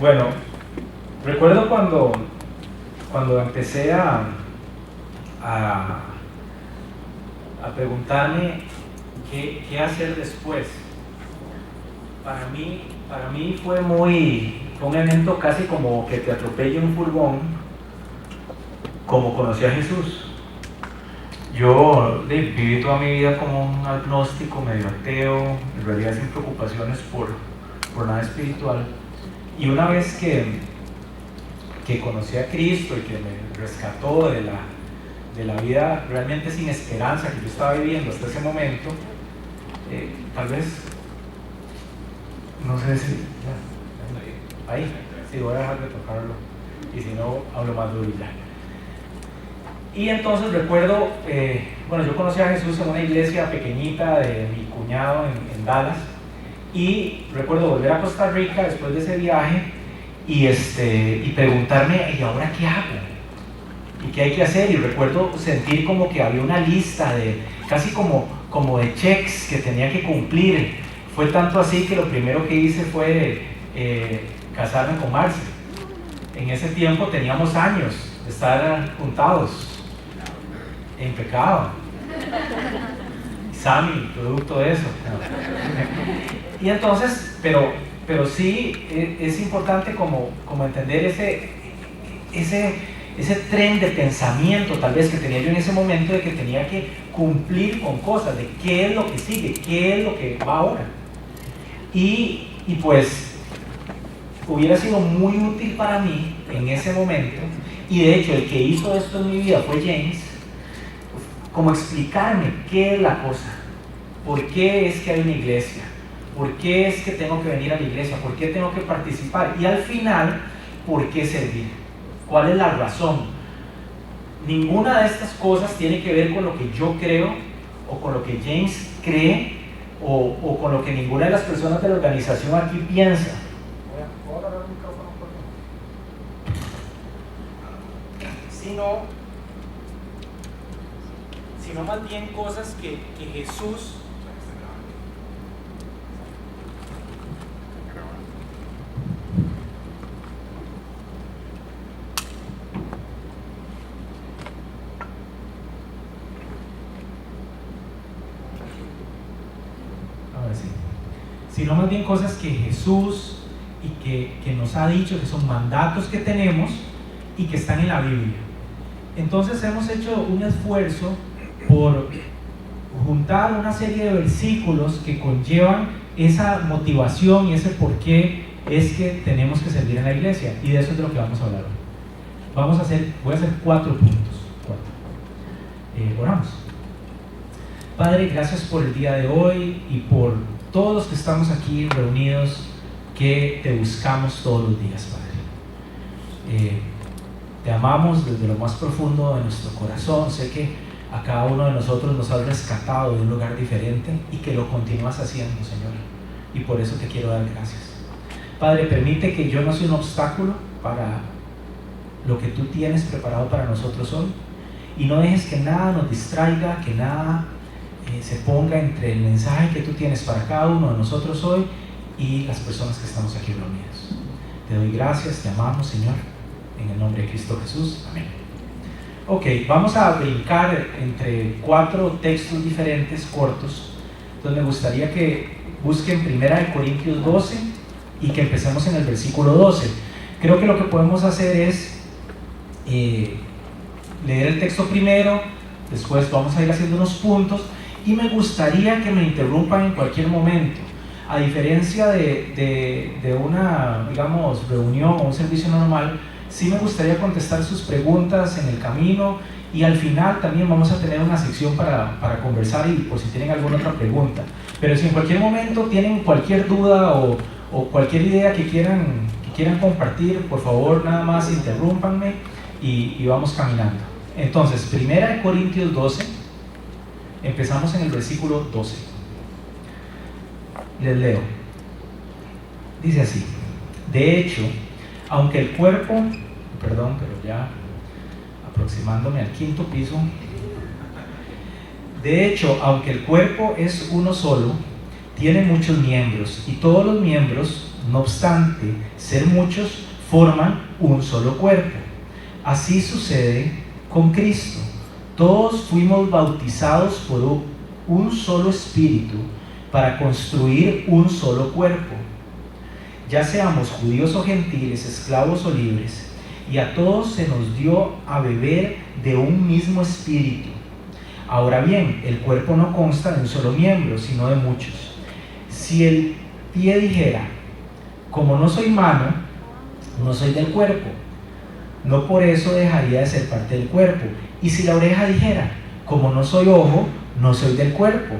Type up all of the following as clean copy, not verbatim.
Bueno, recuerdo cuando empecé a preguntarme qué hacer después. Para mí fue un evento casi como que te atropelle un furgón, como conocí a Jesús. Yo viví toda mi vida como un agnóstico, medio ateo, en realidad sin preocupaciones por nada espiritual. Y una vez que conocí a Cristo y que me rescató de la vida realmente sin esperanza que yo estaba viviendo hasta ese momento, tal vez, no sé si, ahí, sí, voy a dejar de tocarlo, y si no, hablo más duro ya. Y entonces recuerdo, yo conocí a Jesús en una iglesia pequeñita de mi cuñado en Dallas, y recuerdo volver a Costa Rica después de ese viaje y preguntarme, ¿y ahora qué hago? ¿Y qué hay que hacer? Y recuerdo sentir como que había una lista casi como de checks que tenía que cumplir. Fue tanto así que lo primero que hice fue casarme con Marce. En ese tiempo teníamos años de estar juntados en pecado. Sammy, producto de eso. Y entonces, pero sí es importante como entender ese tren de pensamiento tal vez que tenía yo en ese momento, de que tenía que cumplir con cosas, de qué es lo que sigue, qué es lo que va ahora. Y pues hubiera sido muy útil para mí en ese momento, y de hecho el que hizo esto en mi vida fue James, como explicarme qué es la cosa, por qué es que hay una iglesia, por qué es que tengo que venir a la iglesia, por qué tengo que participar, y al final, por qué servir, cuál es la razón. Ninguna de estas cosas tiene que ver con lo que yo creo, o con lo que James cree, o con lo que ninguna de las personas de la organización aquí piensa. ¿Puedo agarrar el micrófono por mí? Sino más bien cosas que Jesús sino más bien cosas que Jesús y que nos ha dicho, que son mandatos que tenemos y que están en la Biblia. Entonces hemos hecho un esfuerzo por juntar una serie de versículos que conllevan esa motivación y ese por qué es que tenemos que servir en la iglesia, y de eso es de lo que vamos a hablar hoy. Voy a hacer 4 puntos. Oramos. Padre, gracias por el día de hoy y por todos los que estamos aquí reunidos, que te buscamos todos los días, Padre. Te amamos desde lo más profundo de nuestro corazón. Sé que a cada uno de nosotros nos has rescatado de un lugar diferente y que lo continúas haciendo, Señor, y por eso te quiero dar gracias. Padre, permite que yo no sea un obstáculo para lo que tú tienes preparado para nosotros hoy, y no dejes que nada nos distraiga, que nada se ponga entre el mensaje que tú tienes para cada uno de nosotros hoy y las personas que estamos aquí reunidas. Te doy gracias, te amamos, Señor, en el nombre de Cristo Jesús, amén. Ok, vamos a brincar entre 4 textos diferentes, cortos. Entonces me gustaría que busquen 1 Corintios 12 y que empecemos en el versículo 12. Creo que lo que podemos hacer es leer el texto primero, después vamos a ir haciendo unos puntos, y me gustaría que me interrumpan en cualquier momento. A diferencia de una, digamos, reunión o un servicio normal, sí me gustaría contestar sus preguntas en el camino, y al final también vamos a tener una sección para conversar, y por si tienen alguna otra pregunta. Pero si en cualquier momento tienen cualquier duda o cualquier idea que quieran compartir, por favor, nada más interrúmpanme y vamos caminando. Entonces, 1 Corintios 12, empezamos en el versículo 12. Les leo. Dice así: de hecho, aunque el cuerpo, pero ya aproximándome al 5º piso. De hecho, aunque el cuerpo es uno solo, tiene muchos miembros, y todos los miembros, no obstante ser muchos, forman un solo cuerpo. Así sucede con Cristo. Todos fuimos bautizados por un solo espíritu para construir un solo cuerpo. Ya seamos judíos o gentiles, esclavos o libres, y a todos se nos dio a beber de un mismo espíritu. Ahora bien, el cuerpo no consta de un solo miembro, sino de muchos. Si el pie dijera, como no soy mano, no soy del cuerpo, no por eso dejaría de ser parte del cuerpo. Y si la oreja dijera, como no soy ojo, no soy del cuerpo,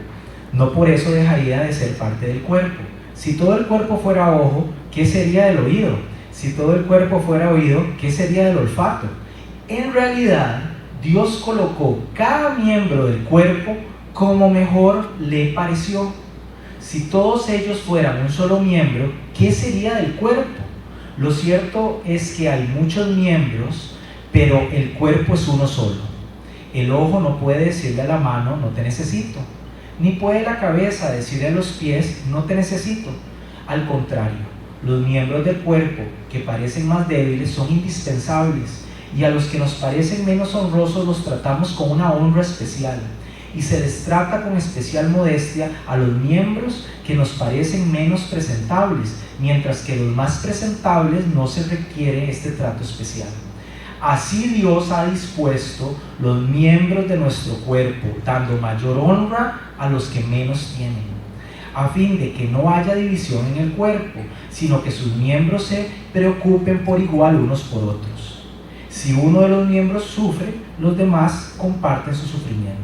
no por eso dejaría de ser parte del cuerpo. Si todo el cuerpo fuera ojo, ¿qué sería del oído? Si todo el cuerpo fuera oído, ¿qué sería del olfato? En realidad, Dios colocó cada miembro del cuerpo como mejor le pareció. Si todos ellos fueran un solo miembro, ¿qué sería del cuerpo? Lo cierto es que hay muchos miembros, pero el cuerpo es uno solo. El ojo no puede decirle a la mano, no te necesito. Ni puede la cabeza decirle a los pies, no te necesito. Al contrario, los miembros del cuerpo que parecen más débiles son indispensables, y a los que nos parecen menos honrosos los tratamos con una honra especial, y se les trata con especial modestia a los miembros que nos parecen menos presentables, mientras que los más presentables no se requiere este trato especial. Así Dios ha dispuesto los miembros de nuestro cuerpo, dando mayor honra a los que menos tienen, a fin de que no haya división en el cuerpo, sino que sus miembros se preocupen por igual unos por otros. Si uno de los miembros sufre, los demás comparten su sufrimiento.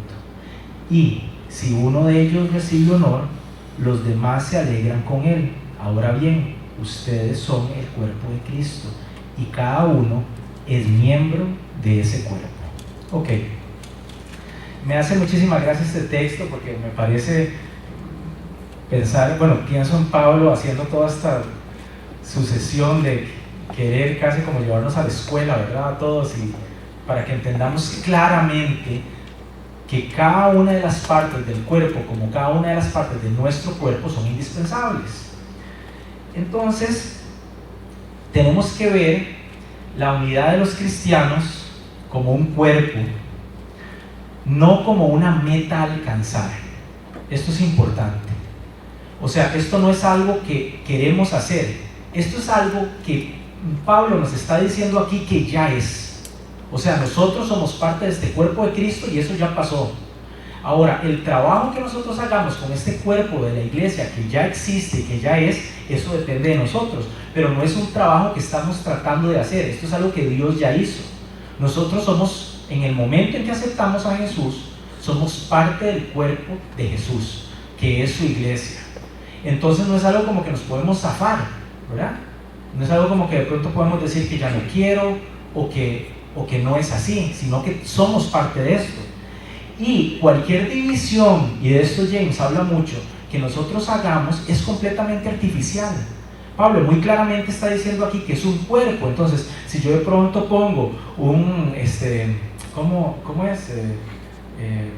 Y si uno de ellos recibe honor, los demás se alegran con él. Ahora bien, ustedes son el cuerpo de Cristo, y cada uno es miembro de ese cuerpo. Ok. Me hace muchísima gracia este texto porque me parece pensar, pienso en Pablo haciendo toda esta sucesión de querer casi como llevarnos a la escuela, ¿verdad? A todos, y para que entendamos claramente que cada una de las partes del cuerpo, como cada una de las partes de nuestro cuerpo, son indispensables. Entonces, tenemos que ver la unidad de los cristianos como un cuerpo, no como una meta a alcanzar. Esto es importante. O sea, esto no es algo que queremos hacer, esto es algo que Pablo nos está diciendo aquí que ya es. O sea, nosotros somos parte de este cuerpo de Cristo y eso ya pasó. Ahora, el trabajo que nosotros hagamos con este cuerpo de la iglesia que ya existe, que ya es, eso depende de nosotros, pero no es un trabajo que estamos tratando de hacer, esto es algo que Dios ya hizo. Nosotros somos, en el momento en que aceptamos a Jesús, somos parte del cuerpo de Jesús, que es su iglesia. Entonces no es algo como que nos podemos zafar, ¿verdad? No es algo como que de pronto podemos decir que ya no quiero o que no es así, sino que somos parte de esto. Y cualquier división, y de esto James habla mucho, que nosotros hagamos es completamente artificial. Pablo muy claramente está diciendo aquí que es un cuerpo. Entonces, si yo de pronto pongo un, ¿cómo es?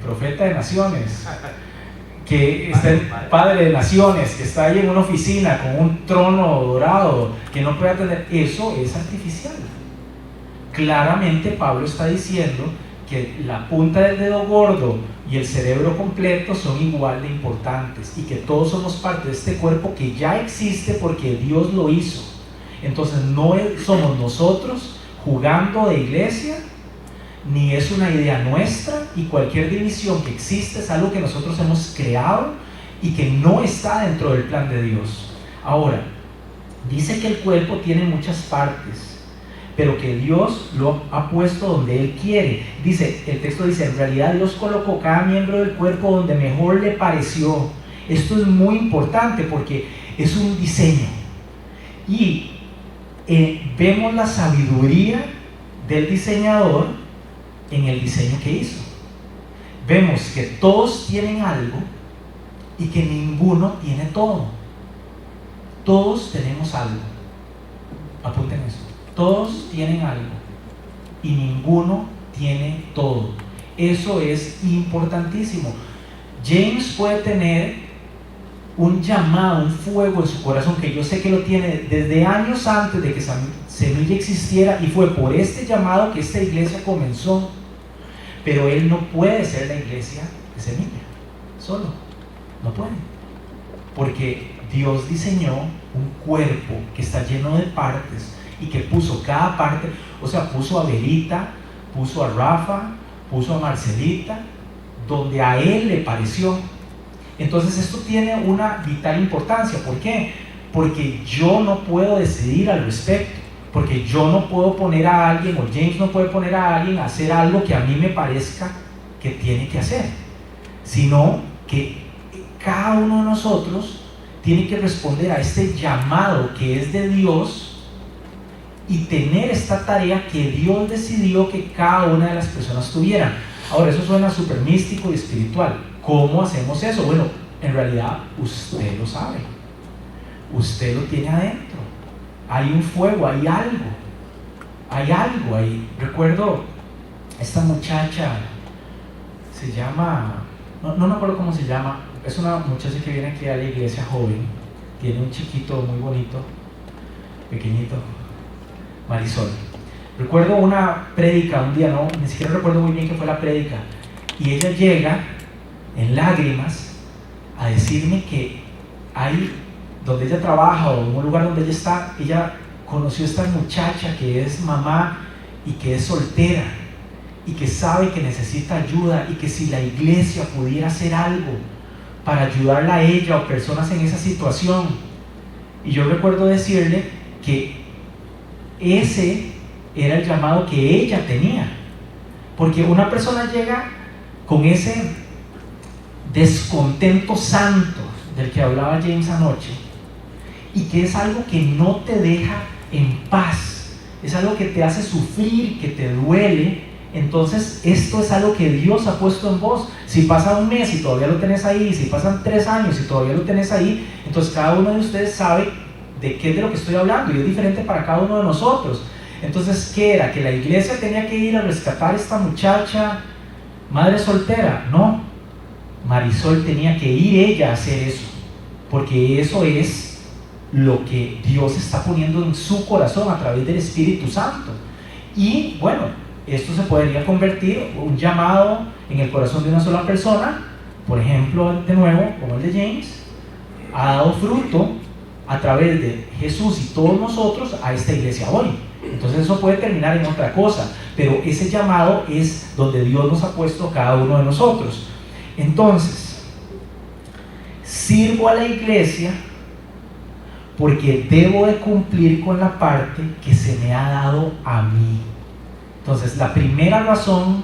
Profeta de naciones, que está el padre de naciones, que está ahí en una oficina con un trono dorado, que no puede atender, eso es artificial. Claramente Pablo está diciendo que la punta del dedo gordo y el cerebro completo son igual de importantes y que todos somos parte de este cuerpo que ya existe porque Dios lo hizo. Entonces no somos nosotros jugando de iglesia, ni es una idea nuestra, y cualquier división que existe es algo que nosotros hemos creado y que no está dentro del plan de Dios. Ahora, dice que el cuerpo tiene muchas partes, pero que Dios lo ha puesto donde Él quiere. El texto dice, en realidad Dios colocó cada miembro del cuerpo donde mejor le pareció. Esto es muy importante porque es un diseño. Y vemos la sabiduría del diseñador en el diseño que hizo. Vemos que todos tienen algo y que ninguno tiene todo. Todos tenemos algo. Apunten eso. Todos tienen algo y ninguno tiene todo. Eso es importantísimo. James puede tener un llamado, un fuego en su corazón que yo sé que lo tiene desde años antes de que Semilla existiera, y fue por este llamado que esta iglesia comenzó. Pero él no puede ser la iglesia de Semilla solo, no puede, porque Dios diseñó un cuerpo que está lleno de partes y que puso cada parte, o sea, puso a Belita, puso a Rafa, puso a Marcelita donde a él le pareció. Entonces esto tiene una vital importancia. ¿Por qué? Porque yo no puedo decidir al respecto, porque yo no puedo poner a alguien, o James no puede poner a alguien a hacer algo que a mí me parezca que tiene que hacer, sino que cada uno de nosotros tiene que responder a este llamado que es de Dios y tener esta tarea que Dios decidió que cada una de las personas tuvieran. Ahora, eso suena súper místico y espiritual. ¿Cómo hacemos eso? Bueno, en realidad usted lo sabe, usted lo tiene adentro. Hay un fuego, hay algo ahí. Recuerdo esta muchacha, se llama, no me acuerdo cómo se llama, es una muchacha que viene aquí a la iglesia joven, tiene un chiquito muy bonito, pequeñito, Marisol. Recuerdo una prédica un día, ni siquiera recuerdo muy bien qué fue la prédica, y ella llega en lágrimas a decirme que hay, donde ella trabaja o en un lugar donde ella está, ella conoció a esta muchacha que es mamá y que es soltera y que sabe que necesita ayuda, y que si la iglesia pudiera hacer algo para ayudarla a ella o personas en esa situación. Y yo recuerdo decirle que ese era el llamado que ella tenía, porque una persona llega con ese descontento santo del que hablaba James anoche, y que es algo que no te deja en paz, es algo que te hace sufrir, que te duele. Entonces esto es algo que Dios ha puesto en vos. Si pasa un mes y todavía lo tenés ahí, si pasan 3 años y todavía lo tenés ahí, entonces cada uno de ustedes sabe de qué es de lo que estoy hablando, y es diferente para cada uno de nosotros. Entonces, ¿qué era? ¿Que la iglesia tenía que ir a rescatar a esta muchacha madre soltera? No, Marisol tenía que ir ella a hacer eso, porque eso es lo que Dios está poniendo en su corazón a través del Espíritu Santo. Y bueno, esto se podría convertir un llamado en el corazón de una sola persona. Por ejemplo, de nuevo, como el de James, ha dado fruto a través de Jesús y todos nosotros a esta iglesia hoy. Entonces eso puede terminar en otra cosa, pero ese llamado es donde Dios nos ha puesto cada uno de nosotros. Entonces, sirvo a la iglesia porque debo de cumplir con la parte que se me ha dado a mí. Entonces, la primera razón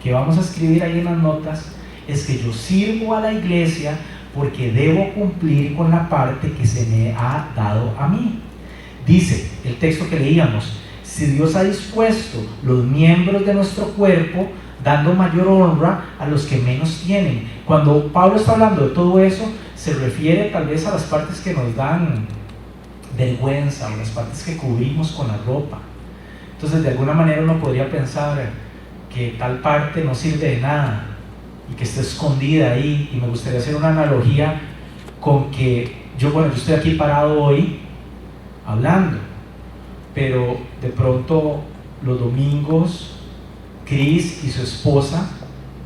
que vamos a escribir ahí en las notas es que yo sirvo a la iglesia porque debo cumplir con la parte que se me ha dado a mí. Dice el texto que leíamos: si Dios ha dispuesto los miembros de nuestro cuerpo, dando mayor honra a los que menos tienen. Cuando Pablo está hablando de todo eso, se refiere tal vez a las partes que nos dan vergüenza, o las partes que cubrimos con la ropa. Entonces, de alguna manera uno podría pensar que tal parte no sirve de nada y que está escondida ahí. Y me gustaría hacer una analogía con que yo estoy aquí parado hoy hablando, pero de pronto los domingos Chris y su esposa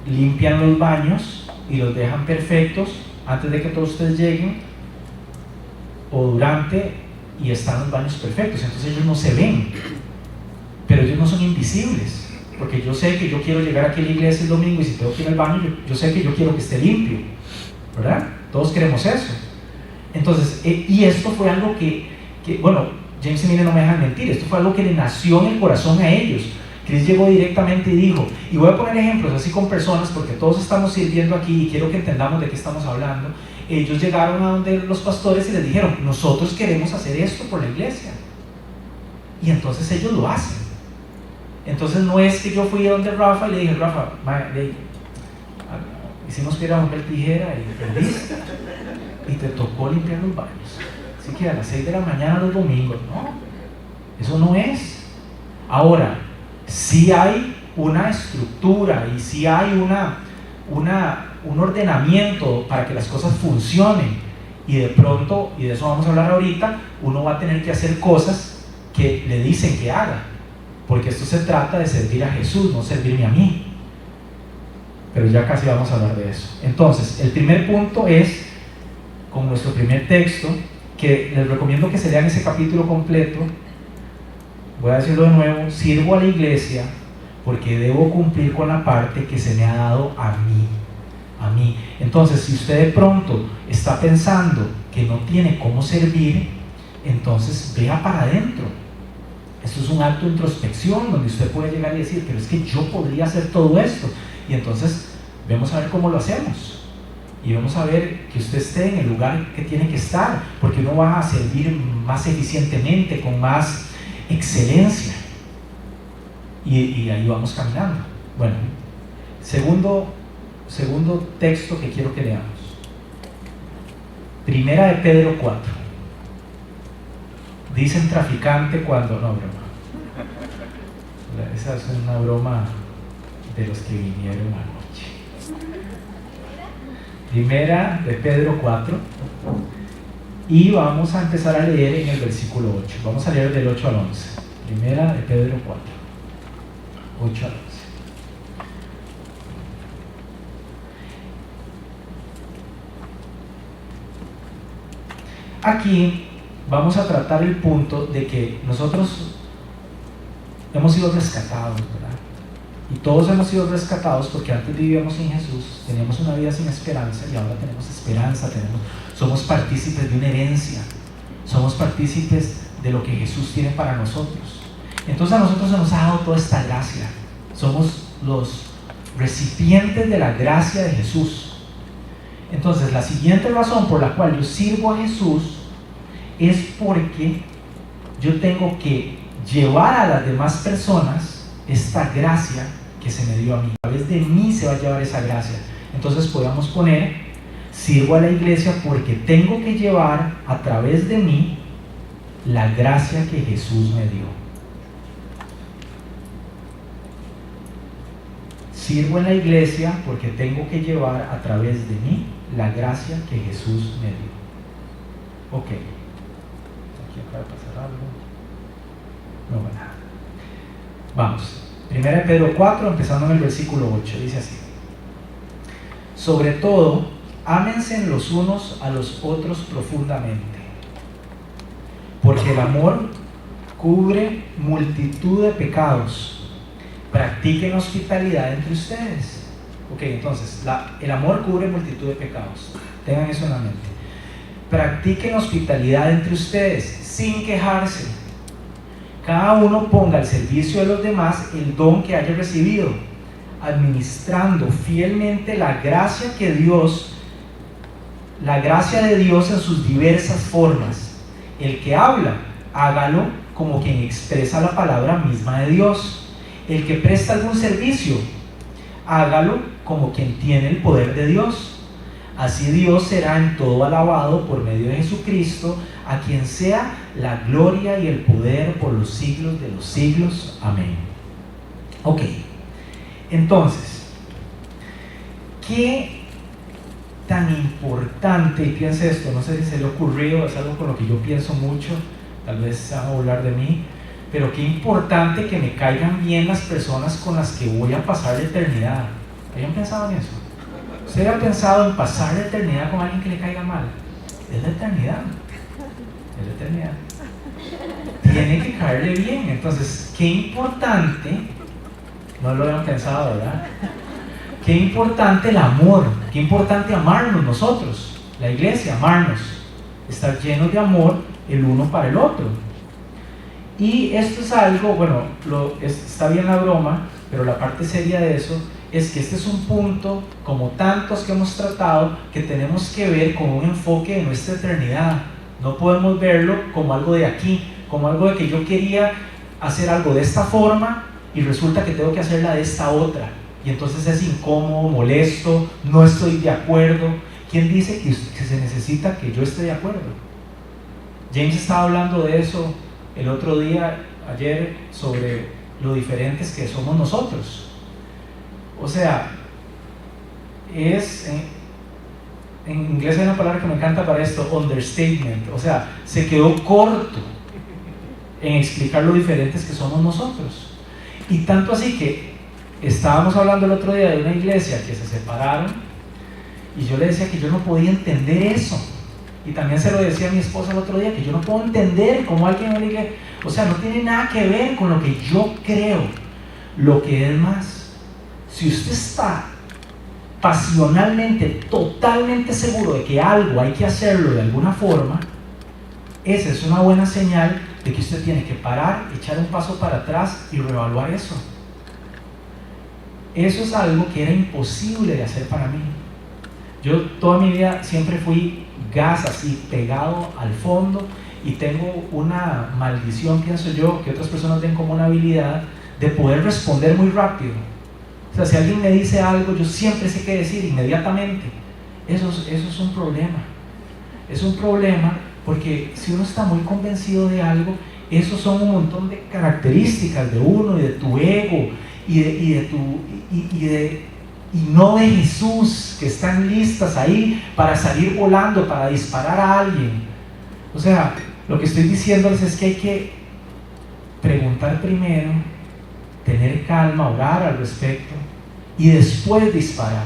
limpian los baños y los dejan perfectos antes de que todos ustedes lleguen, o durante, y están los baños perfectos. Entonces ellos no se ven, pero ellos no son invisibles, porque yo sé que yo quiero llegar aquí a la iglesia el domingo, y si tengo que ir al baño, yo sé que yo quiero que esté limpio, ¿verdad? Todos queremos eso. Entonces, y esto fue algo que James y Mine no me dejan mentir, esto fue algo que le nació en el corazón a ellos. Chris llegó directamente y dijo, y voy a poner ejemplos así con personas, porque todos estamos sirviendo aquí y quiero que entendamos de qué estamos hablando. Ellos llegaron a donde los pastores y les dijeron, nosotros queremos hacer esto por la iglesia, y entonces ellos lo hacen. Entonces no es que yo fui a donde Rafa y le dije, Rafa, hicimos piedra, papel, tijera y perdiste, y te tocó limpiar los baños, así que a las 6 de la mañana los domingos. No, eso no es. Ahora, sí hay una estructura y sí hay un ordenamiento para que las cosas funcionen, y de pronto, y de eso vamos a hablar ahorita, uno va a tener que hacer cosas que le dicen que haga, porque esto se trata de servir a Jesús, no servirme a mí. Pero ya casi vamos a hablar de eso. Entonces, el primer punto es, con nuestro primer texto, que les recomiendo que se lean ese capítulo completo. Voy a decirlo de nuevo: sirvo a la iglesia porque debo cumplir con la parte que se me ha dado a mí. Entonces, si usted de pronto está pensando que no tiene cómo servir, entonces vea para adentro. Esto es un acto de introspección donde usted puede llegar y decir: pero es que yo podría hacer todo esto. Y entonces vamos a ver cómo lo hacemos, y vamos a ver que usted esté en el lugar que tiene que estar, porque uno va a servir más eficientemente, con más excelencia, y ahí vamos caminando. Bueno, segundo texto que quiero que leamos, Primera de Pedro 4. Dicen traficante cuando... no, broma. Esa es una broma de los que vinieron anoche. Primera de Pedro 4, y vamos a empezar a leer en el versículo 8. Vamos a leer del 8 al 11. Primera de Pedro 4, 8 al 11. Aquí vamos a tratar el punto de que nosotros hemos sido rescatados, ¿verdad? Y todos hemos sido rescatados porque antes vivíamos sin Jesús, teníamos una vida sin esperanza, y ahora tenemos esperanza, somos partícipes de una herencia, somos partícipes de lo que Jesús tiene para nosotros. Entonces a nosotros se nos ha dado toda esta gracia, somos los recipientes de la gracia de Jesús. Entonces la siguiente razón por la cual yo sirvo a Jesús es porque yo tengo que llevar a las demás personas esta gracia que se me dio a mí. A través de mí se va a llevar esa gracia. Entonces podemos poner: sirvo a la iglesia porque tengo que llevar a través de mí la gracia que Jesús me dio. Sirvo en la iglesia porque tengo que llevar a través de mí la gracia que Jesús me dio. Ok. Aquí acaba de pasar algo. No va nada. Vamos. Primera de Pedro 4, empezando en el versículo 8. Dice así: sobre todo, ámense los unos a los otros profundamente, porque el amor cubre multitud de pecados. Practiquen hospitalidad entre ustedes. Ok, entonces, el amor cubre multitud de pecados. Tengan eso en la mente. Practiquen hospitalidad entre ustedes, sin quejarse. Cada uno ponga al servicio de los demás el don que haya recibido, administrando fielmente la gracia de Dios en sus diversas formas. El que habla, hágalo como quien expresa la palabra misma de Dios. El que presta algún servicio, hágalo como quien tiene el poder de Dios. Así Dios será en todo alabado por medio de Jesucristo, a quien sea la gloria y el poder por los siglos de los siglos. Amén. Ok, entonces, ¿qué tan importante? Y piense esto, no sé si se le ocurrió, es algo con lo que yo pienso mucho, tal vez se van a burlar de mí, pero qué importante que me caigan bien las personas con las que voy a pasar la eternidad. ¿Habían pensado en eso? ¿Usted ha pensado en pasar la eternidad con alguien que le caiga mal? Es la eternidad. Es la eternidad. Tiene que caerle bien. Entonces, qué importante, no lo habían pensado, ¿verdad? Qué importante el amor, qué importante amarnos nosotros, la iglesia, amarnos, estar llenos de amor el uno para el otro. Y esto es algo, bueno, está bien la broma, pero la parte seria de eso es que este es un punto, como tantos que hemos tratado, que tenemos que ver con un enfoque de nuestra eternidad. No podemos verlo como algo de aquí, como algo de que yo quería hacer algo de esta forma y resulta que tengo que hacerla de esta otra. Y entonces es incómodo, molesto, no estoy de acuerdo. ¿Quién dice que se necesita que yo esté de acuerdo? James estaba hablando de eso el otro día, ayer, sobre lo diferentes que somos nosotros. O sea, en inglés hay una palabra que me encanta para esto, understatement, o sea, se quedó corto en explicar lo diferentes que somos nosotros. Y tanto así que estábamos hablando el otro día de una iglesia que se separaron y yo le decía que yo no podía entender eso. Y también se lo decía a mi esposa el otro día, que yo no puedo entender cómo alguien me diga, o sea, no tiene nada que ver con lo que yo creo. Lo que es más, si usted está pasionalmente, totalmente seguro de que algo hay que hacerlo de alguna forma, esa es una buena señal de que usted tiene que parar, echar un paso para atrás y reevaluar eso. Eso es algo que era imposible de hacer para mí. Yo toda mi vida siempre fui gas así, pegado al fondo, y tengo una maldición, pienso yo, que otras personas ven como una habilidad de poder responder muy rápido. O sea, si alguien me dice algo, yo siempre sé qué decir inmediatamente. Eso es un problema. Es un problema porque si uno está muy convencido de algo, esos son un montón de características de uno y de tu ego y no de Jesús, que están listas ahí para salir volando, para disparar a alguien. O sea, lo que estoy diciéndoles es que hay que preguntar primero, tener calma, orar al respecto y después disparar.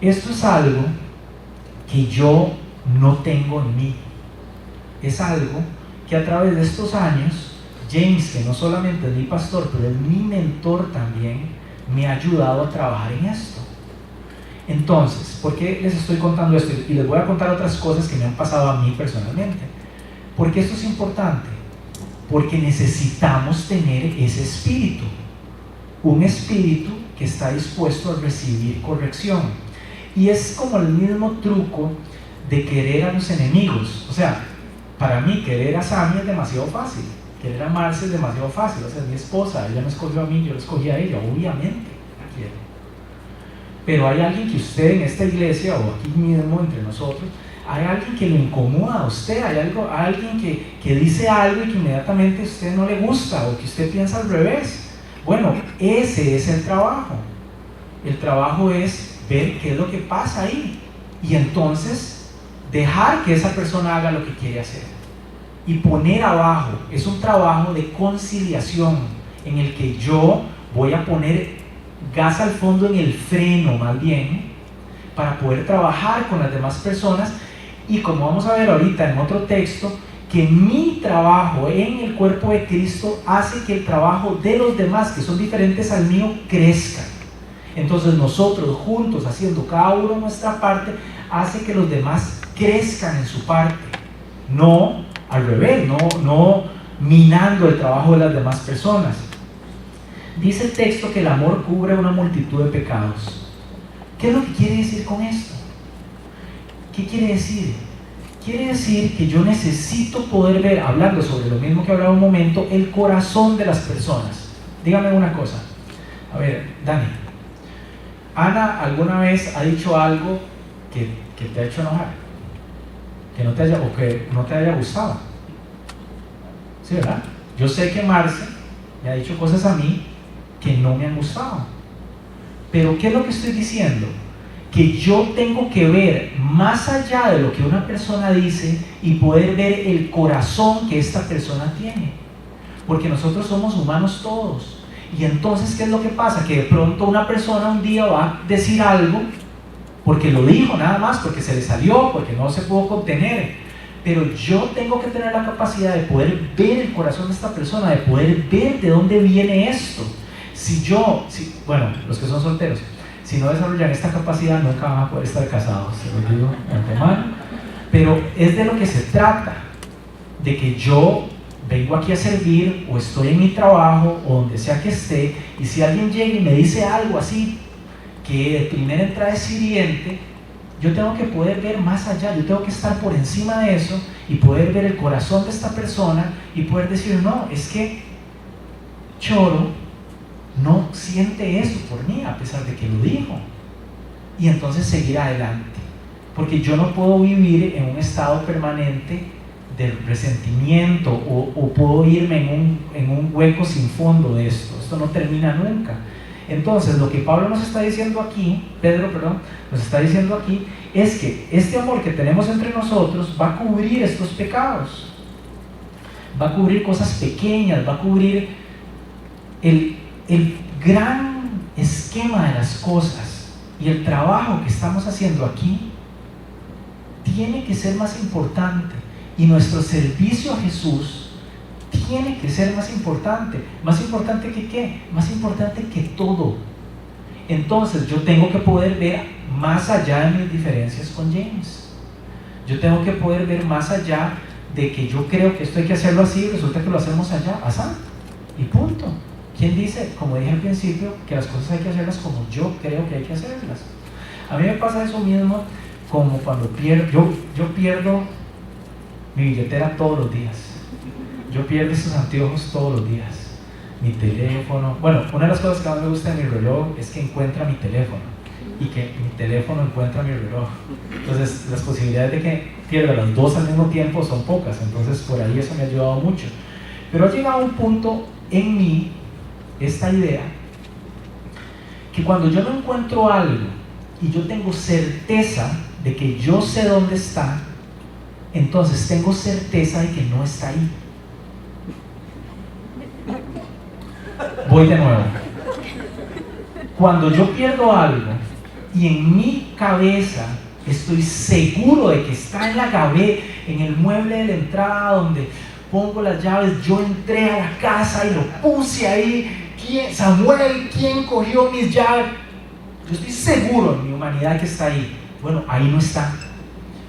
Esto es algo que yo no tengo en mí. Es algo que a través de estos años, James, que no solamente es mi pastor, pero es mi mentor también, me ha ayudado a trabajar en esto. Entonces, ¿por qué les estoy contando esto? Y les voy a contar otras cosas que me han pasado a mí personalmente. ¿Por qué esto es importante? Porque necesitamos tener ese espíritu, un espíritu que está dispuesto a recibir corrección. Y es como el mismo truco de querer a los enemigos. O sea, para mí querer a Sammy es demasiado fácil, querer a Marce es demasiado fácil. O sea, es mi esposa, ella me escogió a mí, yo la escogí a ella, obviamente la quiero. Pero hay alguien que usted en esta iglesia o aquí mismo entre nosotros, hay alguien que le incomoda a usted, hay alguien que dice algo y que inmediatamente a usted no le gusta o que usted piensa al revés. Bueno, ese es el trabajo. El trabajo es ver qué es lo que pasa ahí y entonces dejar que esa persona haga lo que quiere hacer y poner abajo. Es un trabajo de conciliación en el que yo voy a poner gas al fondo en el freno más bien para poder trabajar con las demás personas. Y como vamos a ver ahorita en otro texto, que mi trabajo en el cuerpo de Cristo hace que el trabajo de los demás que son diferentes al mío crezca. Entonces nosotros juntos haciendo cada uno nuestra parte hace que los demás crezcan en su parte, no al revés, no minando el trabajo de las demás personas. Dice el texto que el amor cubre una multitud de pecados. ¿Qué es lo que quiere decir con esto? ¿Qué quiere decir? Quiere decir que yo necesito poder ver, hablando sobre lo mismo que hablaba un momento, el corazón de las personas. Dígame una cosa. A ver, Dani, ¿Ana alguna vez ha dicho algo que te ha hecho enojar? Que no te haya gustado. ¿Sí, verdad? Yo sé que Marce me ha dicho cosas a mí que no me han gustado. Pero ¿qué es lo que estoy diciendo? Que yo tengo que ver más allá de lo que una persona dice y poder ver el corazón que esta persona tiene. Porque nosotros somos humanos todos. Y entonces, ¿qué es lo que pasa? Que de pronto una persona un día va a decir algo porque lo dijo nada más, porque se le salió, porque no se pudo contener. Pero yo tengo que tener la capacidad de poder ver el corazón de esta persona, de poder ver de dónde viene esto. Bueno, los que son solteros, si no desarrollan esta capacidad nunca van a poder estar casados, se lo digo de antemano. Pero es de lo que se trata, de que yo vengo aquí a servir o estoy en mi trabajo o donde sea que esté, y si alguien llega y me dice algo así que de primera entrada es hiriente, yo tengo que poder ver más allá, yo tengo que estar por encima de eso y poder ver el corazón de esta persona y poder decir, no, es que Choro no siente eso por mí a pesar de que lo dijo, y entonces seguir adelante, porque yo no puedo vivir en un estado permanente del resentimiento o puedo irme en un hueco sin fondo de esto no termina nunca. Entonces, lo que Pablo nos está diciendo aquí, Pedro, perdón, nos está diciendo aquí, es que este amor que tenemos entre nosotros va a cubrir estos pecados, va a cubrir cosas pequeñas, va a cubrir el gran esquema de las cosas, y el trabajo que estamos haciendo aquí tiene que ser más importante, y nuestro servicio a Jesús tiene que ser más importante que ¿qué? Más importante que todo. Entonces yo tengo que poder ver más allá de mis diferencias con James. Yo tengo que poder ver más allá de que yo creo que esto hay que hacerlo así y resulta que lo hacemos allá, así, y punto. ¿Quién dice, como dije al principio, que las cosas hay que hacerlas como yo creo que hay que hacerlas? A mí me pasa eso mismo como cuando yo pierdo mi billetera todos los días. Yo pierdo esos anteojos todos los días. Mi teléfono. Bueno, una de las cosas que más me gusta de mi reloj es que encuentra mi teléfono y que mi teléfono encuentra mi reloj. Entonces, las posibilidades de que pierda las dos al mismo tiempo son pocas. Entonces, por ahí eso me ha ayudado mucho. Pero ha llegado un punto en mí, esta idea, que cuando yo no encuentro algo y yo tengo certeza de que yo sé dónde está, entonces tengo certeza de que no está ahí. Voy de nuevo. Cuando yo pierdo algo y en mi cabeza estoy seguro de que está en la gaveta, en el mueble de la entrada donde pongo las llaves, yo entré a la casa y lo puse ahí. Samuel, ¿quién cogió mis llaves? Yo estoy seguro en mi humanidad que está ahí. Bueno, ahí no está.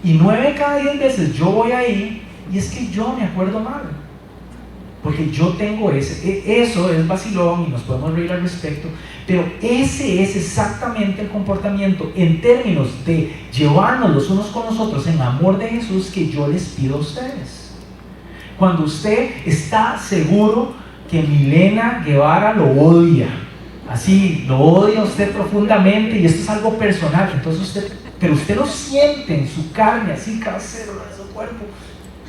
Y 9 cada 10 veces yo voy ahí y es que yo me acuerdo mal. Porque yo tengo eso es vacilón y nos podemos reír al respecto, pero ese es exactamente el comportamiento en términos de llevarnos los unos con los otros en amor de Jesús que yo les pido a ustedes. Cuando usted está seguro que Milena Guevara lo odia, así, lo odia usted profundamente y esto es algo personal, entonces pero usted lo siente en su carne, así cada célula de su cuerpo,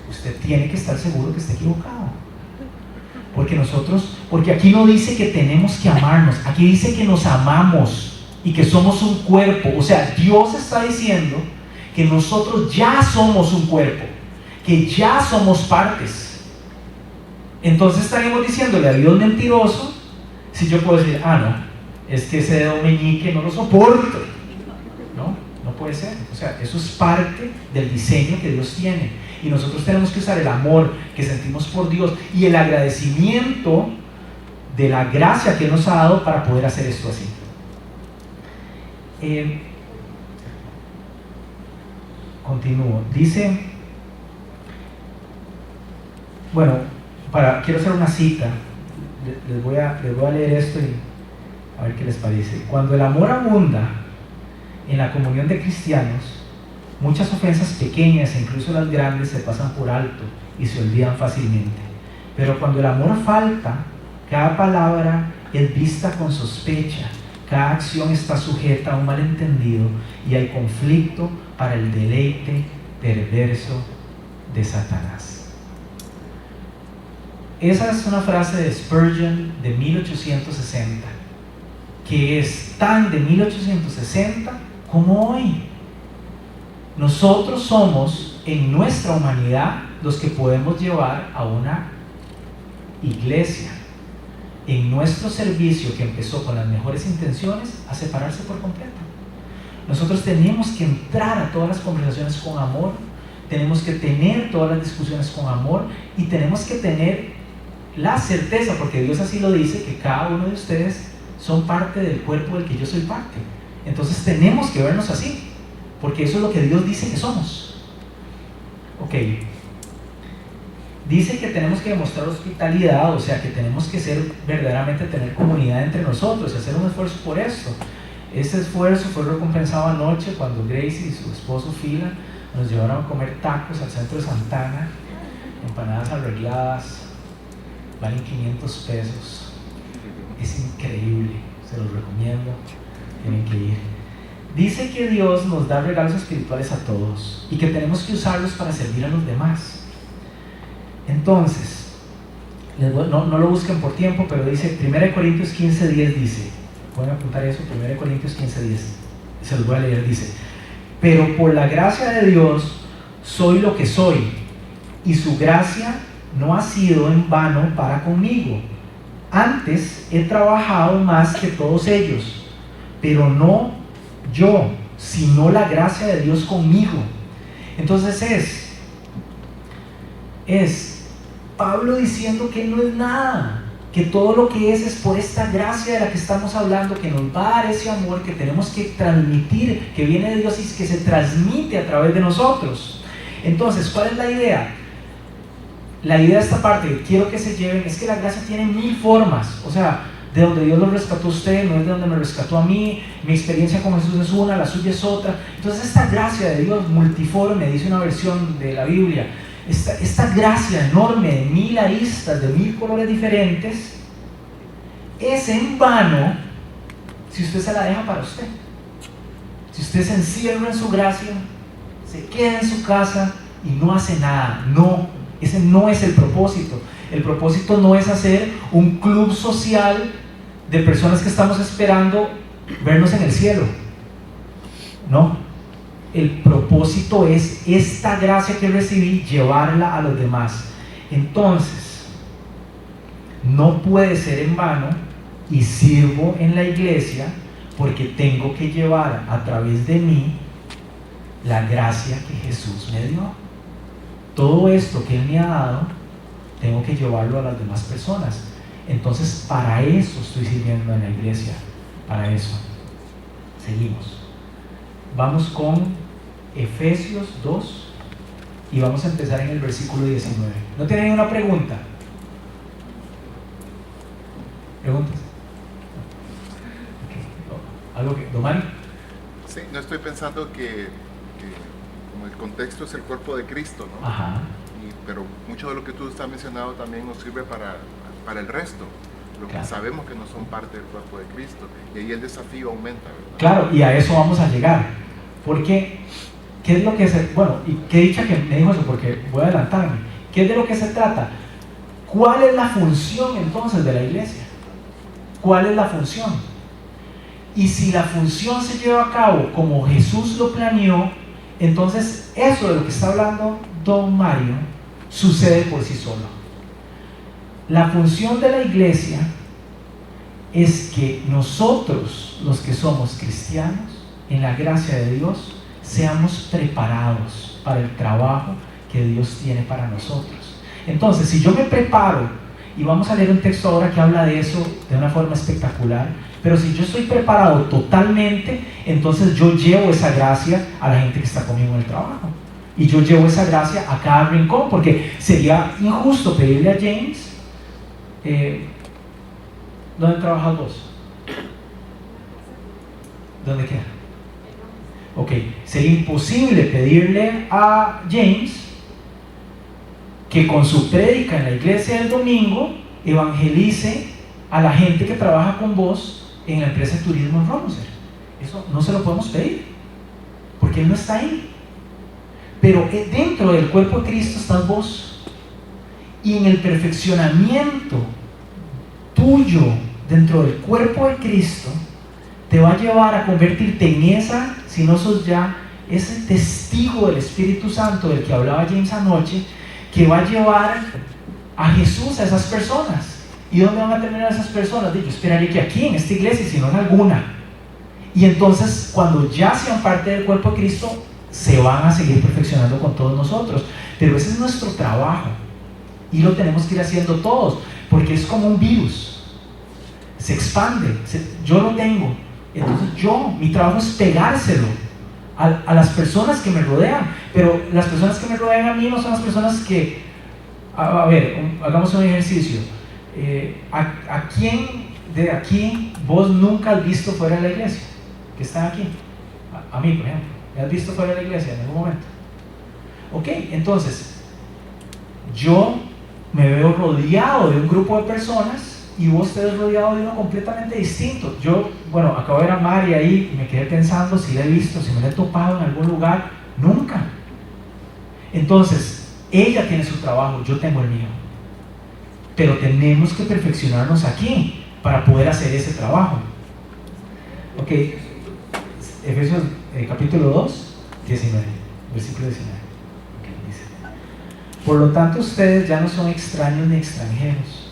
usted tiene que estar seguro que está equivocado. Porque aquí no dice que tenemos que amarnos, aquí dice que nos amamos y que somos un cuerpo. O sea, Dios está diciendo que nosotros ya somos un cuerpo, que ya somos partes. Entonces estaríamos diciéndole a Dios mentiroso si yo puedo decir, no, es que ese dedo meñique no lo soporto. No puede ser. O sea, eso es parte del diseño que Dios tiene. Y nosotros tenemos que usar el amor que sentimos por Dios y el agradecimiento de la gracia que Él nos ha dado para poder hacer esto así. Continúo. Dice, bueno, quiero hacer una cita. Les voy a leer esto y a ver qué les parece. Cuando el amor abunda en la comunión de cristianos, muchas ofensas pequeñas e incluso las grandes se pasan por alto y se olvidan fácilmente. Pero cuando el amor falta, cada palabra es vista con sospecha, cada acción está sujeta a un malentendido y hay conflicto para el deleite perverso de Satanás. Esa es una frase de Spurgeon de 1860, que es tan de 1860 como hoy. Nosotros somos en nuestra humanidad los que podemos llevar a una iglesia en nuestro servicio que empezó con las mejores intenciones a separarse por completo. Nosotros tenemos que entrar a todas las conversaciones con amor, tenemos que tener todas las discusiones con amor y tenemos que tener la certeza, porque Dios así lo dice, que cada uno de ustedes son parte del cuerpo del que yo soy parte. Entonces tenemos que vernos así, porque eso es lo que Dios dice que somos. Ok. Dice que tenemos que demostrar hospitalidad, o sea que tenemos que verdaderamente tener comunidad entre nosotros, hacer un esfuerzo por esto. Ese esfuerzo fue recompensado anoche cuando Gracie y su esposo Phila nos llevaron a comer tacos al centro de Santana, empanadas arregladas, valen 500 pesos. Es increíble, se los recomiendo, tienen que ir. Dice que Dios nos da regalos espirituales a todos y que tenemos que usarlos para servir a los demás. Entonces, no lo busquen por tiempo, pero dice 1 Corintios 15:10 dice: pueden apuntar eso, 1 Corintios 15:10, se los voy a leer, dice: pero por la gracia de Dios soy lo que soy, y su gracia no ha sido en vano para conmigo. Antes he trabajado más que todos ellos, pero no yo, sino la gracia de Dios conmigo. Entonces es Pablo diciendo que él no es nada, que todo lo que es por esta gracia de la que estamos hablando, que nos va a dar ese amor que tenemos que transmitir, que viene de Dios y que se transmite a través de nosotros. Entonces, ¿cuál es la idea? La idea de esta parte que quiero que se lleven es que la gracia tiene 1000 formas. O sea, de donde Dios lo rescató a usted no es de donde me rescató a mí. Mi experiencia con Jesús es una, la suya es otra. Entonces esta gracia de Dios multiforme, dice una versión de la Biblia, esta gracia enorme de 1000 aristas, de 1000 colores diferentes, es en vano si usted se la deja para usted. Si usted se encierra en su gracia, se queda en su casa y no hace nada. No, ese no es el propósito. El propósito no es hacer un club social de personas que estamos esperando vernos en el cielo. No, el propósito es esta gracia que recibí, llevarla a los demás. Entonces, no puede ser en vano y sirvo en la iglesia porque tengo que llevar a través de mí la gracia que Jesús me dio. Todo esto que Él me ha dado, tengo que llevarlo a las demás personas. Entonces, para eso estoy sirviendo en la iglesia, para eso. Seguimos. Vamos con Efesios 2 y vamos a empezar en el versículo 19. ¿No tienen ninguna pregunta? ¿Preguntas? Okay. ¿Algo que, Domani? Sí, no estoy pensando que como el contexto es el cuerpo de Cristo, ¿no? Ajá. Pero mucho de lo que tú estás mencionando también nos sirve para el resto, lo claro. que sabemos que no son parte del cuerpo de Cristo, y ahí el desafío aumenta, ¿verdad? Claro, y a eso vamos a llegar, porque ¿qué es lo que se... Bueno, y qué dicha que me dijo eso, porque voy a adelantarme. ¿Qué es de lo que se trata? ¿Cuál es la función entonces de la iglesia? ¿Cuál es la función? Y si la función se lleva a cabo como Jesús lo planeó, entonces eso de lo que está hablando don Mario sucede por sí solo. La función de la iglesia es que nosotros, los que somos cristianos, en la gracia de Dios, seamos preparados para el trabajo que Dios tiene para nosotros. Entonces, si yo me preparo, y vamos a leer un texto ahora que habla de eso de una forma espectacular, pero si yo estoy preparado totalmente, entonces yo llevo esa gracia a la gente que está conmigo en el trabajo. Y yo llevo esa gracia a cada rincón, porque sería injusto pedirle a James, ¿dónde trabajas vos? ¿Dónde queda? Ok, sería imposible pedirle a James que con su prédica en la iglesia del domingo evangelice a la gente que trabaja con vos en la empresa de turismo en Romoser. Eso no se lo podemos pedir, porque él no está ahí. Pero dentro del cuerpo de Cristo estás vos, y en el perfeccionamiento tuyo dentro del cuerpo de Cristo te va a llevar a convertirte en esa, si no sos ya, ese testigo del Espíritu Santo del que hablaba James anoche, que va a llevar a Jesús a esas personas. ¿Y dónde van a terminar esas personas? Yo esperaría que aquí en esta iglesia, si no en alguna. Y entonces cuando ya sean parte del cuerpo de Cristo, se van a seguir perfeccionando con todos nosotros. Pero ese es nuestro trabajo y lo tenemos que ir haciendo todos, porque es como un virus, se expande. Yo lo tengo, entonces mi trabajo es pegárselo a las personas que me rodean. Pero las personas que me rodean a mí no son las personas que, a ver, hagamos un ejercicio. ¿A quién de aquí vos nunca has visto fuera de la iglesia? Que están aquí. A mí, por ejemplo. ¿Me has visto fuera de la iglesia en algún momento? Ok, entonces yo me veo rodeado de un grupo de personas y vos te ves rodeado de uno completamente distinto. Yo, acabo de ver a Mari ahí y me quedé pensando si la he visto, si me la he topado en algún lugar. Nunca. Entonces, ella tiene su trabajo, yo tengo el mío. Pero tenemos que perfeccionarnos aquí para poder hacer ese trabajo. Ok, Efesios capítulo 2, 19, versículo 19. Okay, dice: por lo tanto, ustedes ya no son extraños ni extranjeros,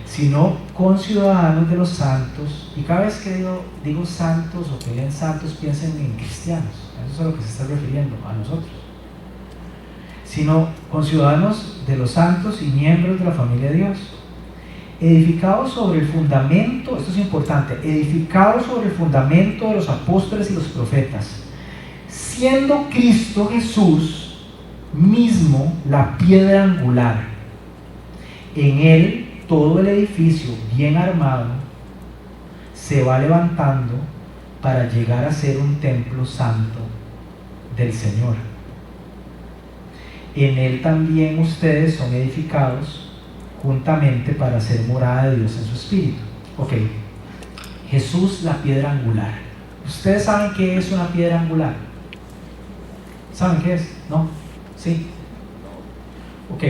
sino conciudadanos de los santos. Y cada vez que digo santos o que leen santos, piensen en cristianos. Eso es a lo que se está refiriendo, a nosotros. Sino conciudadanos de los santos y miembros de la familia de Dios, edificados sobre el fundamento, esto es importante, edificados sobre el fundamento de los apóstoles y los profetas, siendo Cristo Jesús mismo la piedra angular. En él todo el edificio bien armado se va levantando para llegar a ser un templo santo del Señor. En él también ustedes son edificados juntamente para hacer morada de Dios en su espíritu. Ok, Jesús la piedra angular. ¿Ustedes saben qué es una piedra angular? ¿Saben qué es? ¿No? ¿Sí? Ok,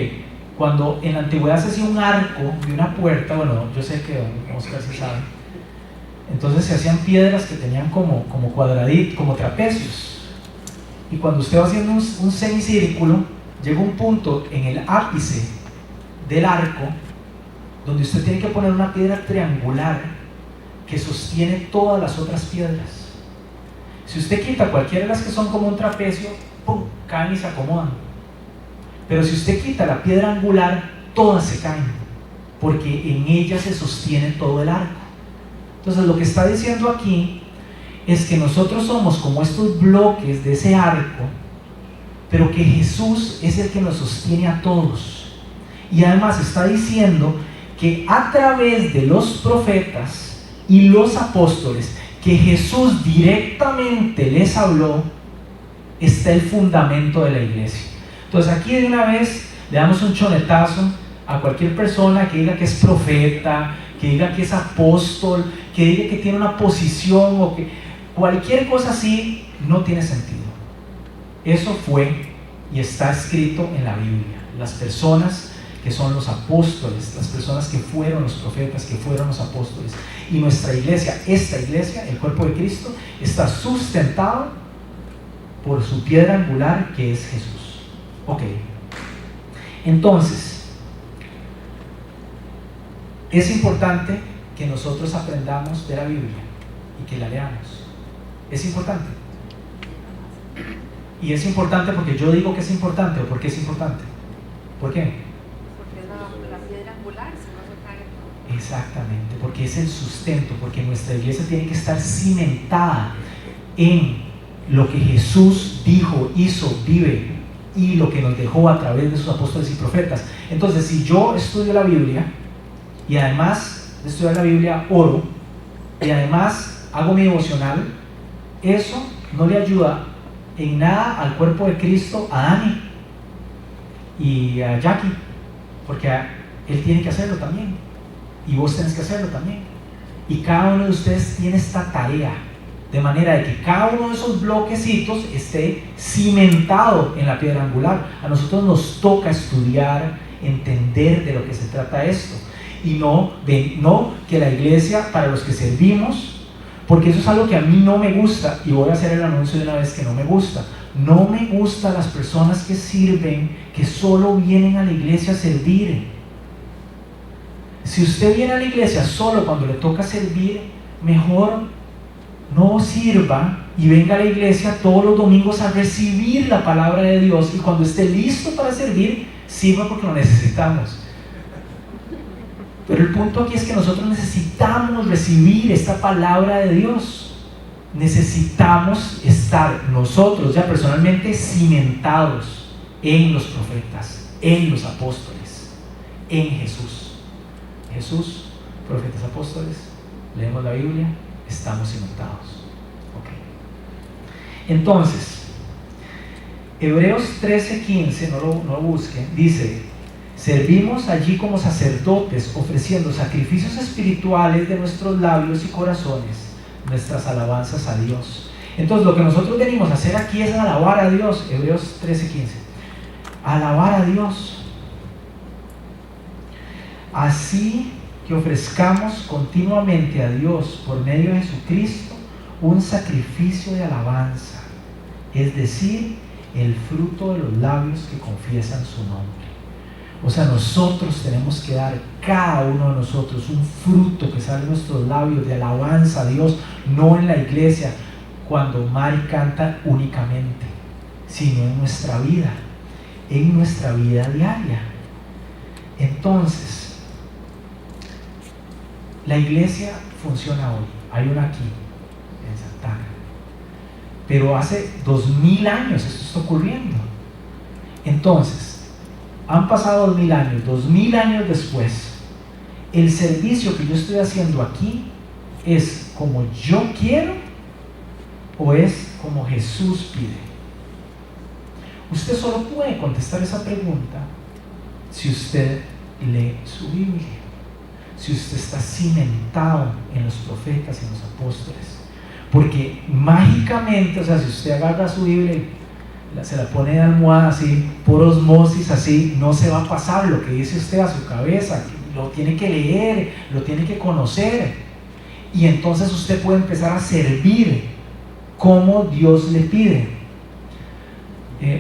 cuando en la antigüedad se hacía un arco de una puerta, bueno, yo sé que Oscar sí sabe, entonces se hacían piedras que tenían como cuadraditos, como trapecios, y cuando usted va haciendo un semicírculo, llega un punto en el ápice del arco donde usted tiene que poner una piedra triangular que sostiene todas las otras piedras. Si usted quita cualquiera de las que son como un trapecio, ¡pum!, caen y se acomodan. Pero si usted quita la piedra angular, todas se caen, porque en ella se sostiene todo el arco. Entonces lo que está diciendo aquí es que nosotros somos como estos bloques de ese arco, pero que Jesús es el que nos sostiene a todos. Y además está diciendo que a través de los profetas y los apóstoles, que Jesús directamente les habló, está el fundamento de la iglesia. Entonces aquí de una vez le damos un chonetazo a cualquier persona que diga que es profeta, que diga que es apóstol, que diga que tiene una posición o que cualquier cosa así, no tiene sentido. Eso fue y está escrito en la Biblia. Las personas que son los apóstoles, las personas que fueron los profetas, que fueron los apóstoles, y nuestra iglesia, esta iglesia, el cuerpo de Cristo, está sustentado por su piedra angular, que es Jesús. Ok, entonces es importante que nosotros aprendamos de la Biblia y que la leamos. Es importante. Y es importante porque yo digo que es importante. ¿O por qué es importante? ¿Por qué? Porque es la piedra angular, si no se cae. Exactamente, porque es el sustento, porque nuestra iglesia tiene que estar cimentada en lo que Jesús dijo, hizo, vive, y lo que nos dejó a través de sus apóstoles y profetas. Entonces, si yo estudio la Biblia y además de estudiar la Biblia oro y además hago mi devocional, eso no le ayuda en nada al cuerpo de Cristo, a Dani y a Jackie, porque él tiene que hacerlo también y vos tenés que hacerlo también, y cada uno de ustedes tiene esta tarea, de manera de que cada uno de esos bloquecitos esté cimentado en la piedra angular. A nosotros nos toca estudiar, entender de lo que se trata esto, y no que la iglesia, para los que servimos, porque eso es algo que a mí no me gusta, y voy a hacer el anuncio de una vez que no me gusta. No me gustan las personas que sirven, que solo vienen a la iglesia a servir. Si usted viene a la iglesia solo cuando le toca servir, mejor no sirva y venga a la iglesia todos los domingos a recibir la palabra de Dios, y cuando esté listo para servir, sirva porque lo necesitamos. Pero el punto aquí es que nosotros necesitamos recibir esta palabra de Dios. Necesitamos estar nosotros ya personalmente cimentados en los profetas, en los apóstoles, en Jesús. Jesús, profetas, apóstoles, leemos la Biblia, estamos cimentados. Okay. Entonces, Hebreos 13:15, no lo busquen, dice: servimos allí como sacerdotes, ofreciendo sacrificios espirituales de nuestros labios y corazones, nuestras alabanzas a Dios. Entonces lo que nosotros venimos a hacer aquí es alabar a Dios. Hebreos 13:15, alabar a Dios. Así que ofrezcamos continuamente a Dios por medio de Jesucristo un sacrificio de alabanza, es decir, el fruto de los labios que confiesan su nombre. O sea, nosotros tenemos que dar, cada uno de nosotros, un fruto que sale de nuestros labios de alabanza a Dios, no en la iglesia, cuando Mari canta únicamente, sino en nuestra vida diaria. Entonces, la iglesia funciona hoy. Hay una aquí, en Santana. Pero hace 2000 años esto está ocurriendo. Entonces, han pasado 2000 años, 2000 años después, el servicio que yo estoy haciendo aquí es como yo quiero o es como Jesús pide. Usted solo puede contestar esa pregunta si usted lee su Biblia, si usted está cimentado en los profetas y en los apóstoles, porque mágicamente, o sea, si usted agarra su Biblia y se la pone de almohada así, por osmosis así, no se va a pasar lo que dice usted a su cabeza, lo tiene que leer, lo tiene que conocer, y entonces usted puede empezar a servir como Dios le pide.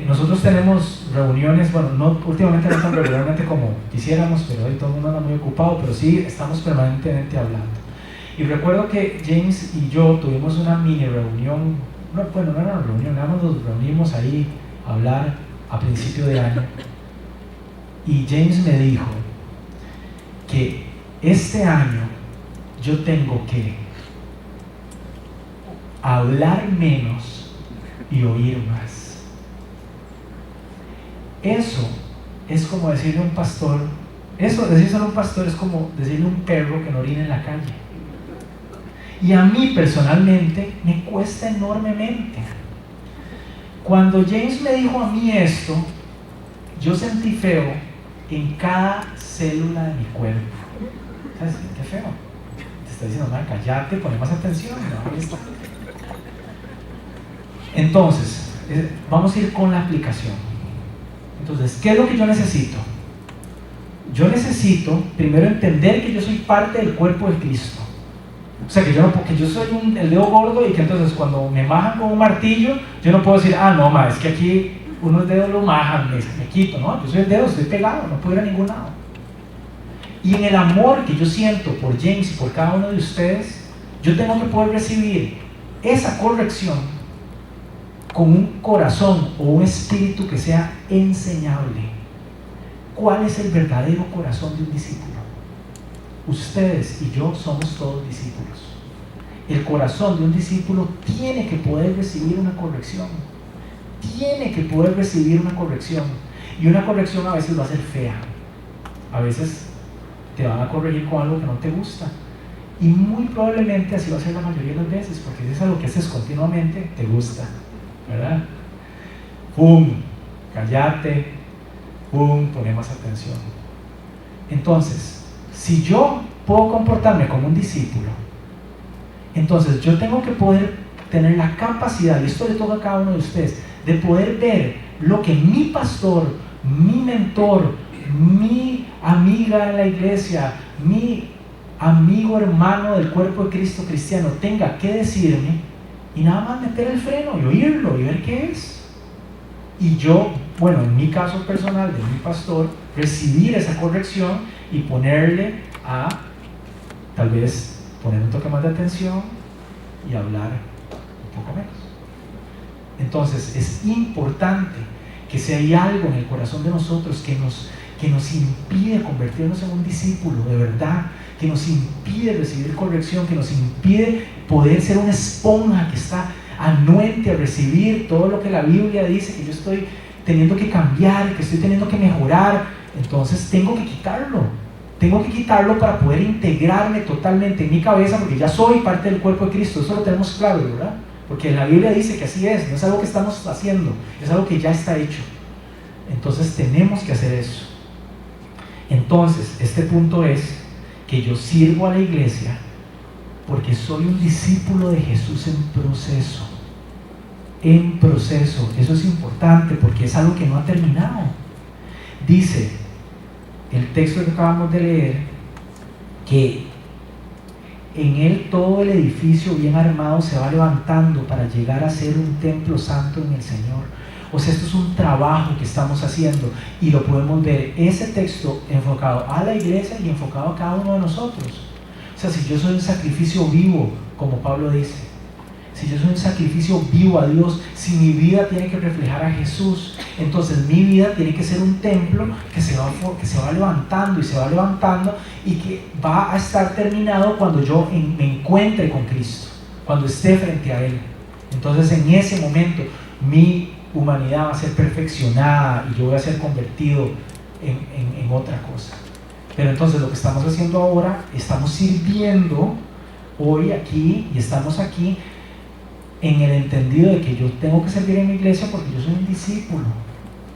Nosotros tenemos reuniones, bueno, últimamente no tan regularmente como quisiéramos, pero hoy todo el mundo anda muy ocupado, pero sí estamos permanentemente hablando. Y recuerdo que James y yo tuvimos una mini reunión, no era una reunión, nada más nos reunimos ahí a hablar a principio de año, y James me dijo que este año yo tengo que hablar menos y oír más. Eso es como decirle a un pastor, decírselo a un pastor es como decirle a un perro que no orina en la calle. Y a mí personalmente me cuesta enormemente. Cuando James me dijo a mí esto, yo sentí feo en cada célula de mi cuerpo. ¿Sabes? Qué feo. Te está diciendo, no, cállate, pon más atención. ¿No? Ahí está. Entonces, vamos a ir con la aplicación. Entonces, ¿qué es lo que yo necesito? Yo necesito primero entender que yo soy parte del cuerpo de Cristo. O sea, que yo no, porque yo soy el dedo gordo y que entonces cuando me majan con un martillo, yo no puedo decir, no, es que aquí unos dedos lo majan, me quito, ¿no? Yo soy el dedo, estoy pegado, no puedo ir a ningún lado. Y en el amor que yo siento por James y por cada uno de ustedes, yo tengo que poder recibir esa corrección con un corazón o un espíritu que sea enseñable. ¿Cuál es el verdadero corazón de un discípulo? Ustedes y yo somos todos discípulos. El corazón de un discípulo tiene que poder recibir una corrección. Tiene que poder recibir una corrección. Y una corrección a veces va a ser fea. A veces te van a corregir con algo que no te gusta. Y muy probablemente así va a ser la mayoría de las veces, porque si es algo que haces continuamente, te gusta, ¿verdad? ¡Pum! Cállate. ¡Pum! Poné más atención. Entonces, si yo puedo comportarme como un discípulo, entonces yo tengo que poder tener la capacidad, y esto le toca a cada uno de ustedes, de poder ver lo que mi pastor, mi mentor, mi amiga en la iglesia, mi amigo hermano del cuerpo de Cristo cristiano tenga que decirme, y nada más meter el freno y oírlo y ver qué es. Y yo, bueno, en mi caso personal de mi pastor, recibir esa corrección y ponerle a, tal vez, poner un toque más de atención y hablar un poco menos. Entonces, es importante que si hay algo en el corazón de nosotros que nos impide convertirnos en un discípulo de verdad, que nos impide recibir corrección, que nos impide poder ser una esponja que está anuente a recibir todo lo que la Biblia dice que yo estoy teniendo que cambiar, que estoy teniendo que mejorar, entonces tengo que quitarlo para poder integrarme totalmente en mi cabeza, porque ya soy parte del cuerpo de Cristo. Eso lo tenemos claro, ¿verdad? Porque la Biblia dice que así es, no es algo que estamos haciendo, es algo que ya está hecho. Entonces tenemos que hacer eso. Entonces, este punto es que yo sirvo a la iglesia porque soy un discípulo de Jesús en proceso. Eso es importante porque es algo que no ha terminado. Dice el texto que acabamos de leer que en él todo el edificio bien armado se va levantando para llegar a ser un templo santo en el Señor. O sea, esto es un trabajo que estamos haciendo y lo podemos ver, ese texto enfocado a la iglesia y enfocado a cada uno de nosotros. O sea, si yo soy un sacrificio vivo, como Pablo dice, si yo soy un sacrificio vivo a Dios, si mi vida tiene que reflejar a Jesús, entonces mi vida tiene que ser un templo que se va levantando y se va levantando y que va a estar terminado cuando yo me encuentre con Cristo, cuando esté frente a Él. Entonces en ese momento mi humanidad va a ser perfeccionada y yo voy a ser convertido en otra cosa. Pero entonces lo que estamos haciendo ahora, estamos sirviendo hoy aquí y estamos aquí en el entendido de que yo tengo que servir en mi iglesia porque yo soy un discípulo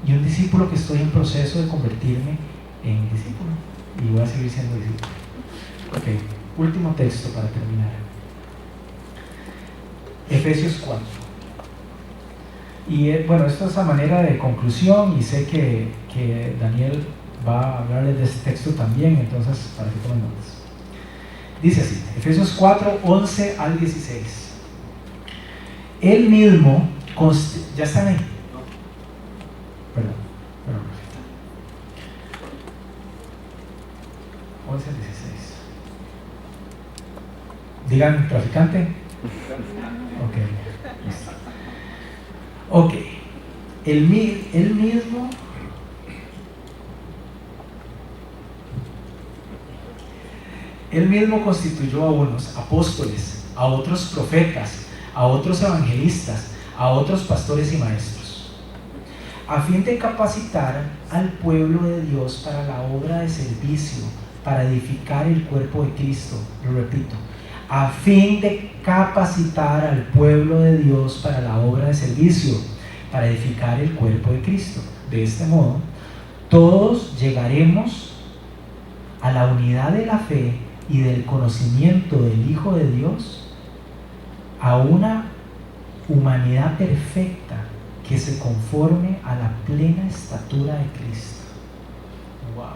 y un discípulo que estoy en proceso de convertirme en discípulo y voy a seguir siendo discípulo. Ok, último texto para terminar. Efesios 4. Y bueno, esto es a manera de conclusión y sé que Daniel va a hablarles de este texto también, entonces para que tomen notas. Dice así, Efesios 4, 11 al 16. Él mismo, ¿ya están ahí? Perdón. 11 al 16. Digan, traficante. Ok, listo. Ok, él mismo constituyó a unos apóstoles, a otros profetas, a otros evangelistas, a otros pastores y maestros, a fin de capacitar al pueblo de Dios para la obra de servicio, para edificar el cuerpo de Cristo. Lo repito, a fin de capacitar al pueblo de Dios para la obra de servicio, para edificar el cuerpo de Cristo. De este modo, todos llegaremos a la unidad de la fe y del conocimiento del Hijo de Dios, a una humanidad perfecta que se conforme a la plena estatura de Cristo. Wow.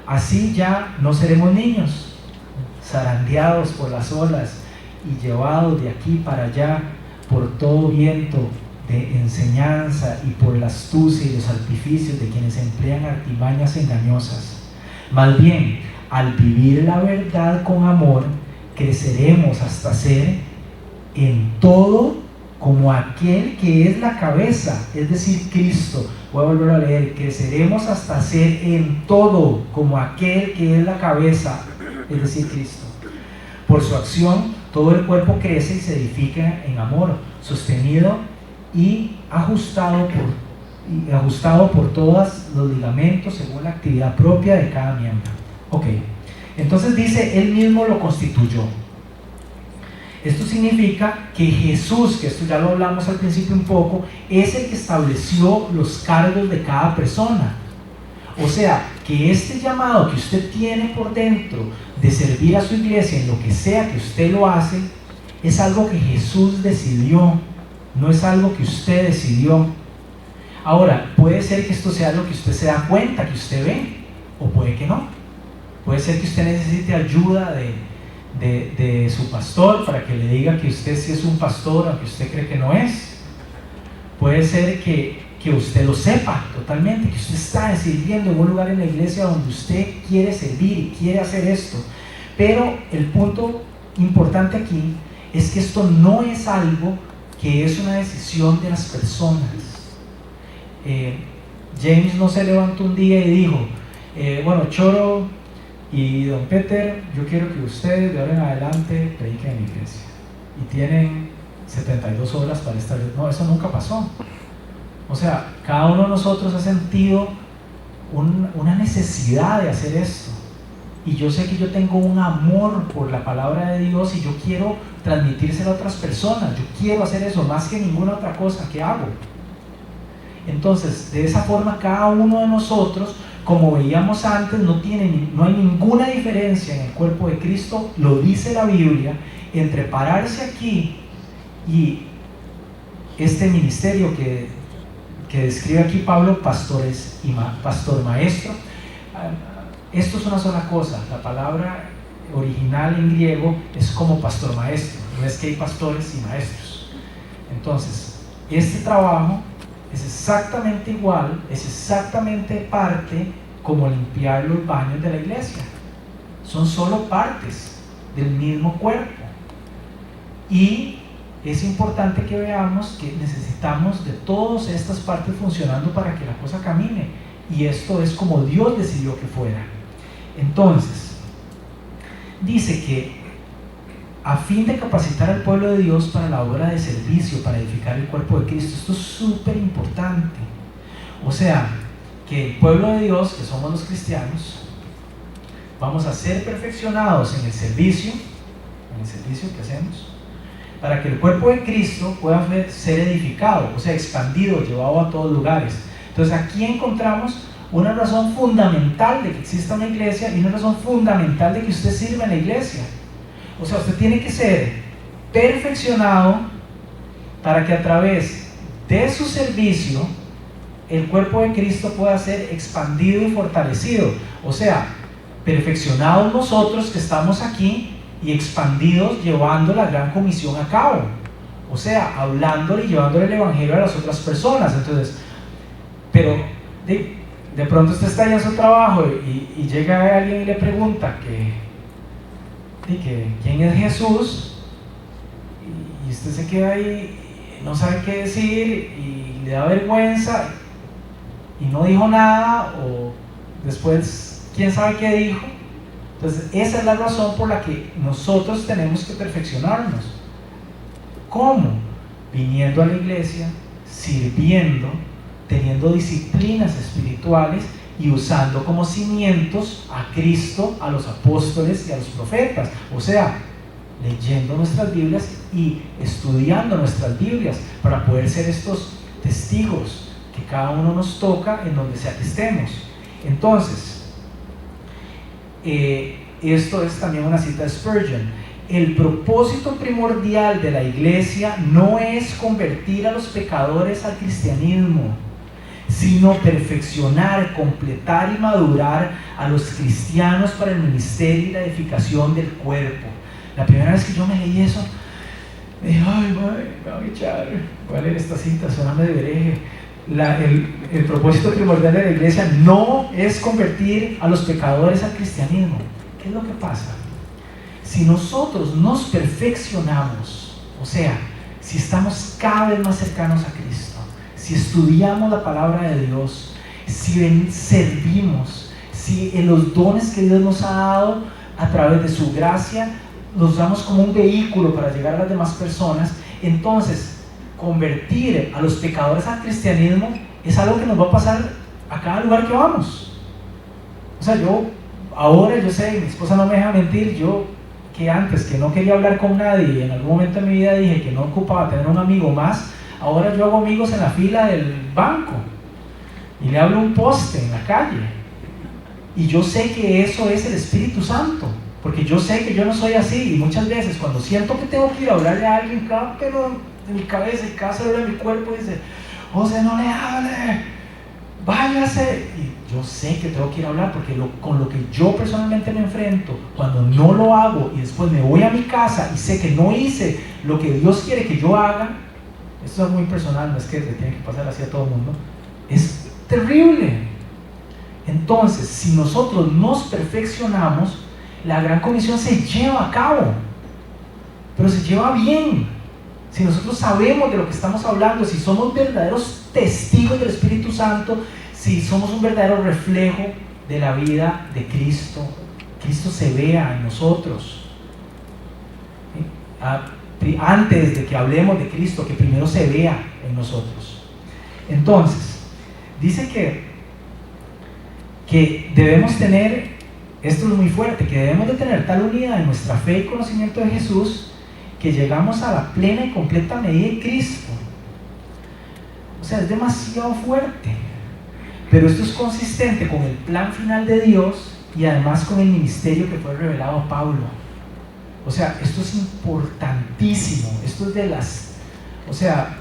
Así ya no seremos niños, zarandeados por las olas y llevados de aquí para allá por todo viento de enseñanza y por la astucia y los artificios de quienes emplean artimañas engañosas. Más bien, al vivir la verdad con amor, creceremos hasta ser en todo como aquel que es la cabeza, es decir, Cristo. Voy a volver a leer, creceremos hasta ser en todo como aquel que es la cabeza, es decir, Cristo. Por su acción, todo el cuerpo crece y se edifica en amor, sostenido y ajustado por todos los ligamentos según la actividad propia de cada miembro. Ok, entonces dice, él mismo lo constituyó. Esto significa que Jesús, que esto ya lo hablamos al principio un poco, es el que estableció los cargos de cada persona. O sea, que este llamado que usted tiene por dentro de servir a su iglesia en lo que sea que usted lo hace, es algo que Jesús decidió, no es algo que usted decidió. Ahora, puede ser que esto sea algo que usted se da cuenta, que usted ve, o puede que no. Puede ser que usted necesite ayuda de su pastor para que le diga que usted sí es un pastor, aunque usted cree que no es. Puede ser que usted lo sepa totalmente, que usted está sirviendo en un lugar en la iglesia donde usted quiere servir y quiere hacer esto. Pero el punto importante aquí es que esto no es algo que es una decisión de las personas. James no se levantó un día y dijo, bueno, Choro y don Peter, yo quiero que ustedes de ahora en adelante prediquen en la iglesia y tienen 72 horas para estar. No, eso nunca pasó. O sea, cada uno de nosotros ha sentido una necesidad de hacer esto, y yo sé que yo tengo un amor por la palabra de Dios y yo quiero transmitírselo a otras personas. Yo quiero hacer eso más que ninguna otra cosa que hago. Entonces, de esa forma, cada uno de nosotros, como veíamos antes, no hay ninguna diferencia en el cuerpo de Cristo, lo dice la Biblia, entre pararse aquí y este ministerio que describe aquí Pablo, pastor maestro. esto es una sola cosa. La palabra original en griego es como pastor maestro, no es que hay pastores y maestros. Entonces, este trabajo es exactamente igual, es exactamente parte como limpiar los baños de la iglesia. Son solo partes del mismo cuerpo. Y es importante que veamos que necesitamos de todas estas partes funcionando para que la cosa camine. Y esto es como Dios decidió que fuera. Entonces, dice que a fin de capacitar al pueblo de Dios para la obra de servicio, para edificar el cuerpo de Cristo. Esto es súper importante. O sea, que el pueblo de Dios, que somos los cristianos, vamos a ser perfeccionados en el servicio que hacemos, para que el cuerpo de Cristo pueda ser edificado, o sea, expandido, llevado a todos lugares. Entonces aquí encontramos una razón fundamental de que exista una iglesia y una razón fundamental de que usted sirva en la iglesia. O sea, usted tiene que ser perfeccionado para que a través de su servicio el cuerpo de Cristo pueda ser expandido y fortalecido. O sea, perfeccionados nosotros que estamos aquí y expandidos llevando la gran comisión a cabo. O sea, hablándole y llevándole el evangelio a las otras personas. Entonces, pero de pronto usted está ahí en su trabajo y llega alguien y le pregunta que quién es Jesús, y usted se queda ahí y no sabe qué decir y le da vergüenza y no dijo nada, o después quién sabe qué dijo. Entonces esa es la razón por la que nosotros tenemos que perfeccionarnos. ¿Cómo? Viniendo a la iglesia, sirviendo, teniendo disciplinas espirituales y usando como cimientos a Cristo, a los apóstoles y a los profetas. O sea, leyendo nuestras Biblias y estudiando nuestras Biblias para poder ser estos testigos que cada uno nos toca en donde sea que estemos. Entonces, esto es también una cita de Spurgeon. El propósito primordial de la iglesia no es convertir a los pecadores al cristianismo, sino perfeccionar, completar y madurar a los cristianos para el ministerio y la edificación del cuerpo. La primera vez que yo me leí eso, me dije, ay, me voy a echar, voy a leer esta cita, suena medio hereje. El propósito primordial de la iglesia no es convertir a los pecadores al cristianismo. ¿Qué es lo que pasa? Si nosotros nos perfeccionamos, o sea, si estamos cada vez más cercanos a Cristo, si estudiamos la palabra de Dios, si servimos, si en los dones que Dios nos ha dado a través de su gracia los damos como un vehículo para llegar a las demás personas, entonces convertir a los pecadores al cristianismo es algo que nos va a pasar a cada lugar que vamos. O sea, yo sé, mi esposa no me deja mentir, yo que antes que no quería hablar con nadie y en algún momento de mi vida dije que no ocupaba tener un amigo más, ahora yo hago amigos en la fila del banco y le hablo a un poste en la calle, y yo sé que eso es el Espíritu Santo, porque yo sé que yo no soy así, y muchas veces cuando siento que tengo que ir a hablarle a alguien, cada pelo de mi cabeza y cada célula de mi cuerpo dice, José, no le hable, váyase, y yo sé que tengo que ir a hablar, porque con lo que yo personalmente me enfrento cuando no lo hago y después me voy a mi casa y sé que no hice lo que Dios quiere que yo haga, esto es muy personal, no es que le tiene que pasar así a todo el mundo, es terrible. Entonces, si nosotros nos perfeccionamos, la gran comisión se lleva a cabo, pero se lleva bien. Si nosotros sabemos de lo que estamos hablando, si somos verdaderos testigos del Espíritu Santo, si somos un verdadero reflejo de la vida de Cristo, Cristo se vea en nosotros. Antes de que hablemos de Cristo, que primero se vea en nosotros. Entonces, dice que debemos tener, esto es muy fuerte, que debemos de tener tal unidad en nuestra fe y conocimiento de Jesús, que llegamos a la plena y completa medida de Cristo. O sea, es demasiado fuerte, pero esto es consistente con el plan final de Dios y además con el ministerio que fue revelado a Pablo. O sea, esto es importantísimo, esto es de las, o sea,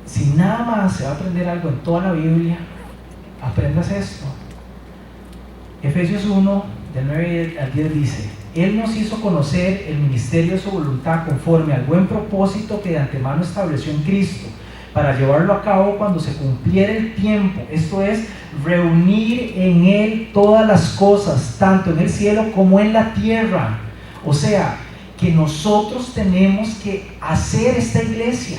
si nada más se va a aprender algo en toda la Biblia, aprendas esto. Efesios 1, del 9 al 10 dice: Él nos hizo conocer el ministerio de su voluntad conforme al buen propósito que de antemano estableció en Cristo, para llevarlo a cabo cuando se cumpliera el tiempo, esto es, reunir en Él todas las cosas, tanto en el cielo como en la tierra. O sea, que nosotros tenemos que hacer esta iglesia,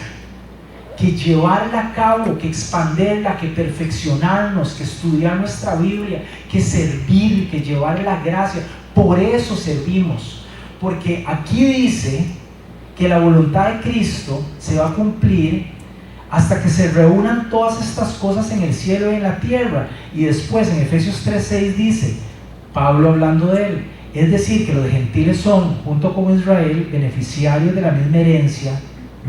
que llevarla a cabo, que expanderla, que perfeccionarnos, que estudiar nuestra Biblia, que servir, que llevar la gracia. Por eso servimos, porque aquí dice que la voluntad de Cristo se va a cumplir hasta que se reúnan todas estas cosas en el cielo y en la tierra. Y después en Efesios 3:6 dice, Pablo hablando de él, es decir, que los gentiles son, junto con Israel, beneficiarios de la misma herencia,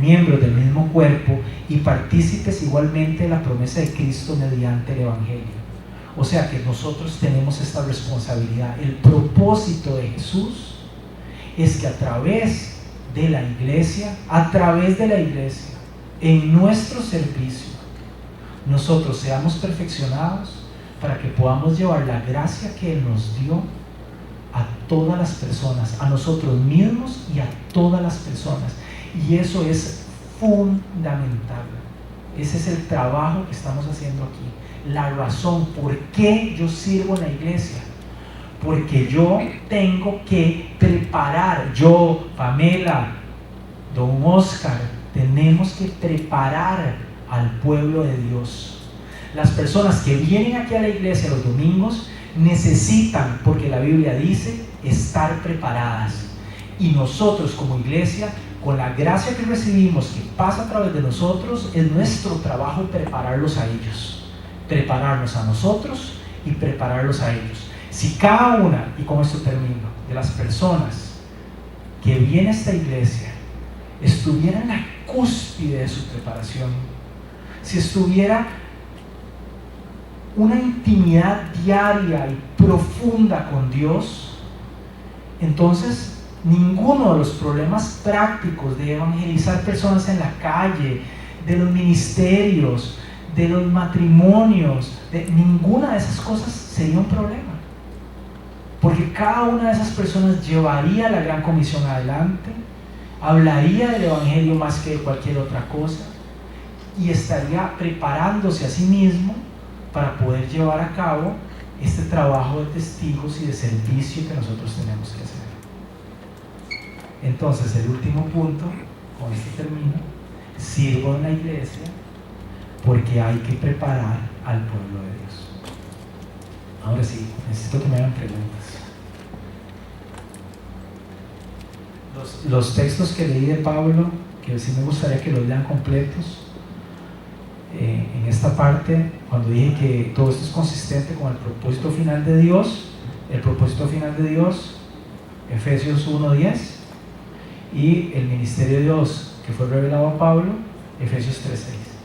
miembros del mismo cuerpo y partícipes igualmente de la promesa de Cristo mediante el Evangelio. O sea que nosotros tenemos esta responsabilidad. El propósito de Jesús es que a través de la iglesia, en nuestro servicio, nosotros seamos perfeccionados para que podamos llevar la gracia que Él nos dio a todas las personas, a nosotros mismos y a todas las personas. Y eso es fundamental. Ese es el trabajo que estamos haciendo aquí. La razón por qué yo sirvo en la iglesia. Porque yo tengo que preparar, yo, Pamela, don Oscar, tenemos que preparar al pueblo de Dios. Las personas que vienen aquí a la iglesia los domingos necesitan, porque la Biblia dice, estar preparadas. Y nosotros como iglesia, con la gracia que recibimos, que pasa a través de nosotros, es nuestro trabajo prepararlos a ellos, prepararnos a nosotros y prepararlos a ellos. Si cada una, y con esto termino, de las personas que viene a esta iglesia estuviera en la cúspide de su preparación, si estuviera una intimidad diaria y profunda con Dios, entonces ninguno de los problemas prácticos de evangelizar personas en la calle, de los ministerios, de los matrimonios, ninguna de esas cosas sería un problema, porque cada una de esas personas llevaría la gran comisión adelante, hablaría del evangelio más que de cualquier otra cosa y estaría preparándose a sí mismo para poder llevar a cabo este trabajo de testigos y de servicio que nosotros tenemos que hacer. Entonces, el último punto, con este termino: sirvo en la iglesia porque hay que preparar al pueblo de Dios. Ahora sí, necesito que me hagan preguntas. Los textos que leí de Pablo, que sí me gustaría que los lean completos, en esta parte, cuando dije que todo esto es consistente con el propósito final de Dios, Efesios 1:10, y el ministerio de Dios que fue revelado a Pablo, Efesios 3:6.